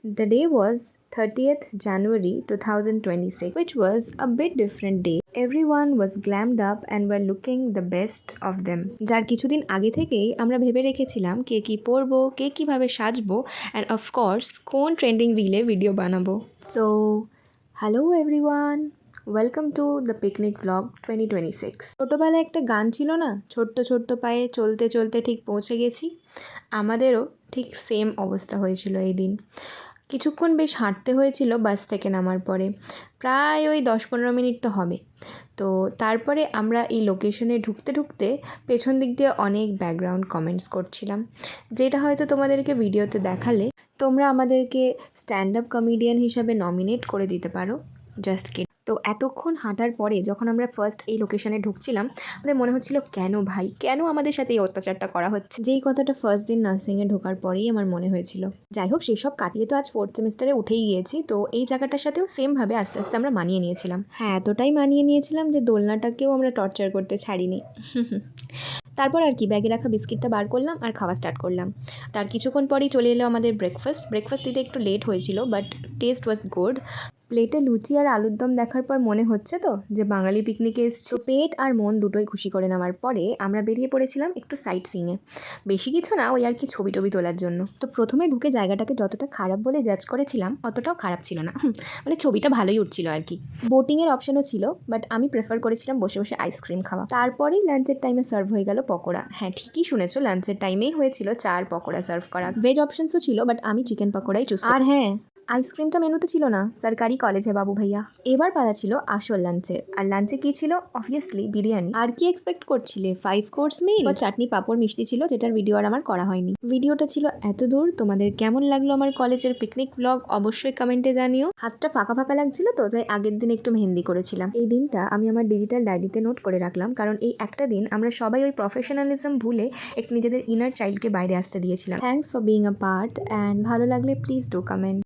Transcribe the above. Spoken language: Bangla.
The day was 30th January 2026, which was a bit different day. Everyone was glammed up and were looking the best of them. যার কিছুদিন আগে থেকেই আমরা ভেবে রেখেছিলাম কে কী পরবো, কে কীভাবে সাজবো, অ্যান্ড অফকোর্স কোন ট্রেন্ডিং রিলে ভিডিও বানাবো। So hello everyone, welcome to the picnic blog 2026। ছোটোবেলায় একটা গান ছিল না, ছোট্ট ছোট্ট পায়ে চলতে চলতে ঠিক পৌঁছে গেছি। আমাদেরও ঠিক সেম অবস্থা হয়েছিল এই দিন। কিছুক্ষণ বেশ হাঁটতে হয়েছিল বাস থেকে নামার পরে, প্রায় ওই 10-15 মিনিট তো হবে। তো তারপরে আমরা এই লোকেশনে ঢুকতে ঢুকতে পেছন দিক দিয়ে অনেক ব্যাকগ্রাউন্ড কমেন্টস করছিলাম, যেটা হয়তো তোমাদেরকে ভিডিওতে দেখালে তোমরা আমাদেরকে স্ট্যান্ড আপ কমেডিয়ান হিসাবে নমিনেট করে দিতে পারো। Just kid. তো এতক্ষণ হাঁটার পরে যখন আমরা ফার্স্ট এই লোকেশনে ঢুকছিলাম, আমাদের মনে হচ্ছিল কেন ভাই, কেন আমাদের সাথে এই অত্যাচারটা করা হচ্ছে। যেই কথাটা ফার্স্ট দিন নার্সিংয়ে ঢোকার পরেই আমার মনে হয়েছিল। যাই হোক, সেসব কাটিয়ে তো আজ 4th সেমিস্টারে উঠেই গিয়েছি, তো এই জায়গাটার সাথেও সেমভাবে আস্তে আস্তে আমরা মানিয়ে নিয়েছিলাম। হ্যাঁ, এতটাই মানিয়ে নিয়েছিলাম যে দোলনাটাকেও আমরা টর্চার করতে ছাড়িনি। তারপর আর কি, ব্যাগে রাখা বিস্কিটটা বার করলাম আর খাওয়া স্টার্ট করলাম। তার কিছুক্ষণ পরেই চলে এলো আমাদের ব্রেকফাস্ট দিতে একটু লেট হয়েছিল, বাট টেস্ট ওয়াজ গুড। প্লেটে লুচি আর আলুর দম দেখার পর মনে হচ্ছে তো যে বাঙালি পিকনিকে এসছে। পেট আর মন দুটোই খুশি করে নেওয়ার পরে আমরা বেরিয়ে পড়েছিলাম একটু সাইট সিইংয়ে। বেশি কিছু না, ওই আর কি ছবি টবি তোলার জন্য। তো প্রথমে ঢুকে জায়গাটাকে যতটা খারাপ বলে জাজ করেছিলাম অতটাও খারাপ ছিল না, মানে ছবিটা ভালোই উঠছিল আর কি। বোটিংয়ের অপশানও ছিল, বাট আমি প্রেফার করেছিলাম বসে বসে আইসক্রিম খাওয়া। তারপরেই লাঞ্চের টাইমে সার্ভ হয়ে গেল পকোড়া। হ্যাঁ, ঠিকই শুনেছো, লাঞ্চের টাইমেই হয়েছিল 4 পকোড়া সার্ভ করা। ভেজ অপশানসও ছিল, বাট আমি চিকেন পকোড়াই চুজ। আর হ্যাঁ, আইসক্রিমটা মেনুতে ছিল না, সরকারি কলেজে বাবু ভাইয়া। এবার পালা ছিল আসল লাঞ্চের। আর লাঞ্চে কি ছিল? অবভিয়াসলি বিরিয়ানি। আর কি এক্সপেক্ট করছিলে? 5 কোর্স মিল, চাটনি পাঁপড় মিষ্টি ছিল, যেটার ভিডিও আর আমার করা হয়নি। ভিডিওটা ছিল এত দূর। তোমাদের কেমন লাগলো আমার কলেজের পিকনিক ব্লগ অবশ্যই কমেন্টে জানিও। হাতটা ফাঁকা ফাঁকা লাগছিল তো, তাই আগের দিন একটু মেহেন্দি করেছিলাম। এই দিনটা আমি আমার ডিজিটাল ডায়েরিতে নোট করে রাখলাম, কারণ এই একটা দিন আমরা সবাই ওই প্রফেশনালিজম ভুলে এক নিজেদের ইনার চাইল্ডকে বাইরে আসতে দিয়েছিলাম। Thanks for being a part, and ভালো লাগলে প্লিজ ডু কমেন্ট।